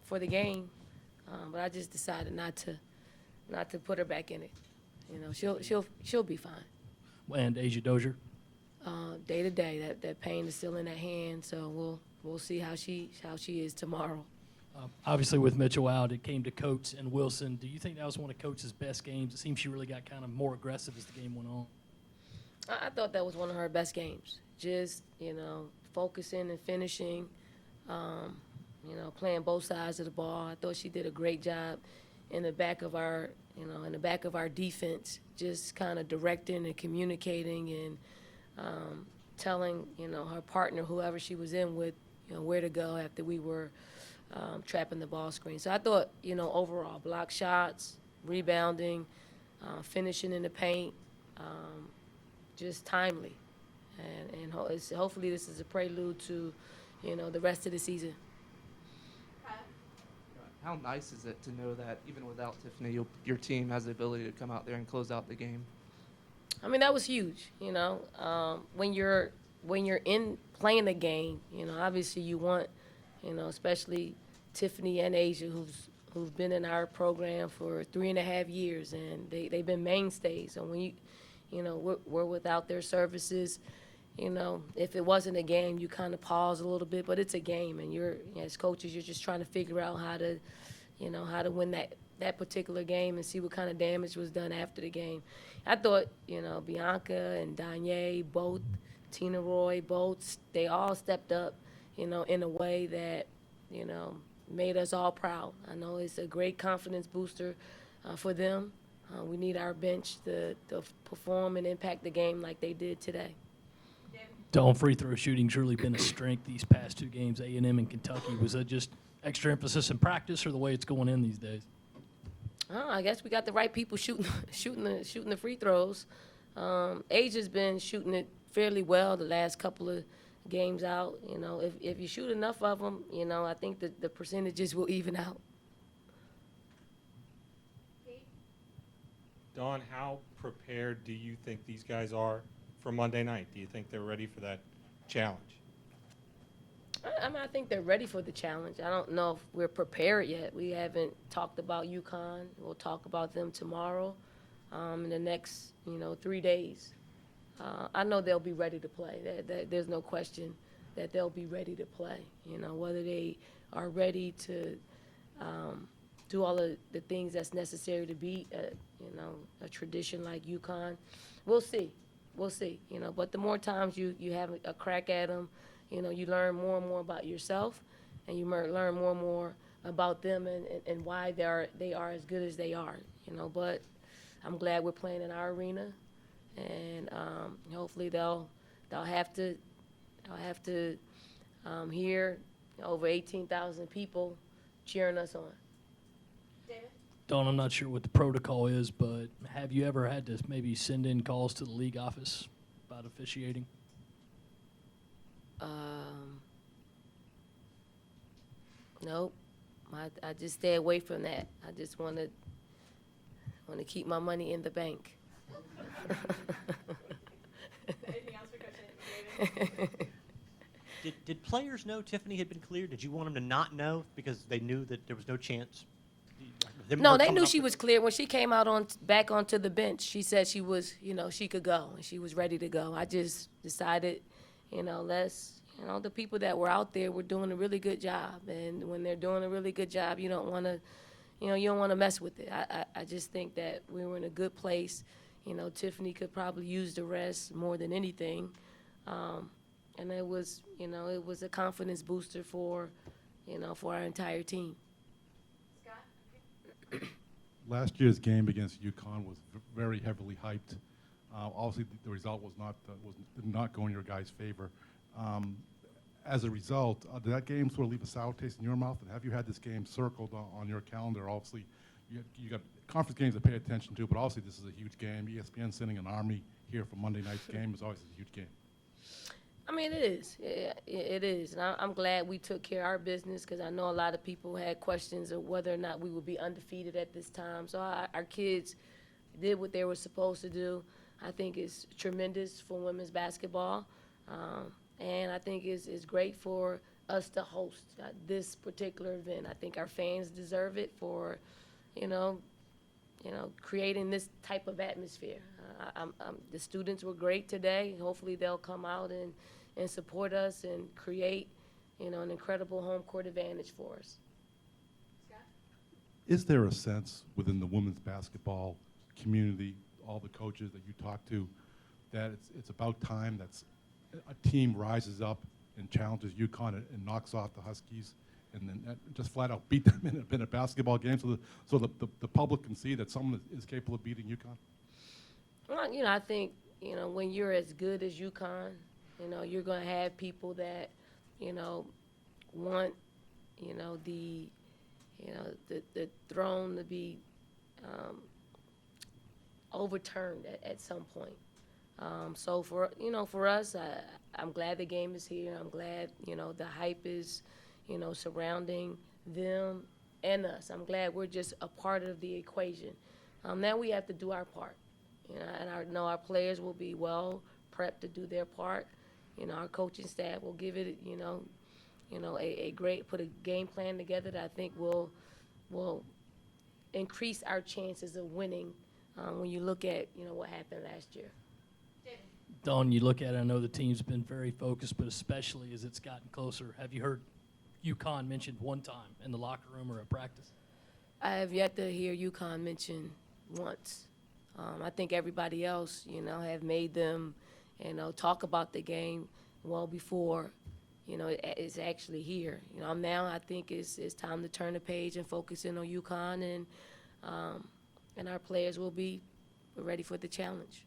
for the game, but I just decided not to put her back in it. You know, she'll be fine. And Asia Dozier? Day to day, that pain is still in that hand, so we'll see how she is tomorrow. Obviously, with Mitchell out, it came to Coates and Wilson. Do you think that was one of Coates' best games? It seems she really got kind of more aggressive as the game went on. I thought that was one of her best games. Just, you know, focusing and finishing, you know, playing both sides of the ball. I thought she did a great job in the back of our, in the back of our defense, just kind of directing and communicating and telling, her partner, whoever she was in with, where to go after we were trapping the ball screen. So I thought, overall, block shots, rebounding, finishing in the paint, just timely. And hopefully this is a prelude to, the rest of the season. How nice is it to know that even without Tiffany, your team has the ability to come out there and close out the game? I mean, that was huge. When you're in playing the game, obviously you want, especially Tiffany and Asia, who've been in our program for 3.5 years, and they've been mainstays. So when we're without their services, if it wasn't a game, you kind of pause a little bit, but it's a game, and as coaches, you're just trying to figure out how to win that particular game and see what kind of damage was done after the game. I thought, Bianca and Danye, both, Tina Roy, both, they all stepped up, in a way that, made us all proud. I know it's a great confidence booster for them. We need our bench to perform and impact the game like they did today. Dawn, free throw shooting's really been a strength these past 2 games, A&M and Kentucky. Was that just extra emphasis in practice or the way it's going in these days? I guess we got the right people shooting the free throws. Asia's been shooting it fairly well the last couple of games out. If you shoot enough of them, I think the percentages will even out. Dawn, how prepared do you think these guys are for Monday night? Do you think they're ready for that challenge? I think they're ready for the challenge. I don't know if we're prepared yet. We haven't talked about UConn. We'll talk about them tomorrow, in the next, 3 days. I know they'll be ready to play. There's no question that they'll be ready to play. Whether they are ready to do all of the things that's necessary to beat, a tradition like UConn, we'll see. We'll see. But the more times you have a crack at them, you learn more and more about yourself, and you learn more and more about them and why they are as good as they are. But I'm glad we're playing in our arena, and hopefully they'll have to hear over 18,000 people cheering us on. Dawn, I'm not sure what the protocol is, but have you ever had to maybe send in calls to the league office about officiating? Nope. I just stay away from that. I just want to keep my money in the bank. Anything else for Coach David? Did players know Tiffany had been cleared? Did you want them to not know because they knew that there was no chance? No, they knew she was cleared. When she came out back onto the bench, she said she was, she could go, and she was ready to go. I just decided, the people that were out there were doing a really good job. And when they're doing a really good job, you don't want to mess with it. I just think that we were in a good place. Tiffany could probably use the rest more than anything. And it was a confidence booster for our entire team. Last year's game against UConn was very heavily hyped. Obviously, the result did not go in your guys' favor. As a result, did that game sort of leave a sour taste in your mouth? And have you had this game circled on your calendar? Obviously, you got conference games to pay attention to, but obviously this is a huge game. ESPN sending an army here for Monday night's game is always a huge game. I mean, it is. It is. And I'm glad we took care of our business, because I know a lot of people had questions of whether or not we would be undefeated at this time. So our kids did what they were supposed to do. I think it's tremendous for women's basketball. And I think it's great for us to host this particular event. I think our fans deserve it for, you know, creating this type of atmosphere. The students were great today. Hopefully they'll come out and support us and create, an incredible home court advantage for us. Scott? Is there a sense within the women's basketball community, all the coaches that you talk to, that it's about time that a team rises up and challenges UConn and knocks off the Huskies and then just flat out beat them in a basketball game so the public can see that someone is capable of beating UConn? Well, I think, when you're as good as UConn, you're going to have people that, want, the throne to be overturned at some point. So for us, I'm glad the game is here. I'm glad, the hype is, surrounding them and us. I'm glad we're just a part of the equation. Now we have to do our part. And I know our players will be well prepped to do their part. Our coaching staff will give it, a great, put a game plan together that I think will increase our chances of winning when you look at, what happened last year. David? Dawn, you look at it, I know the team's been very focused, but especially as it's gotten closer. Have you heard UConn mentioned one time in the locker room or at practice? I have yet to hear UConn mentioned once. I think everybody else, have made them, talk about the game well before, it's actually here. Now I think it's time to turn the page and focus in on UConn, and our players will be ready for the challenge.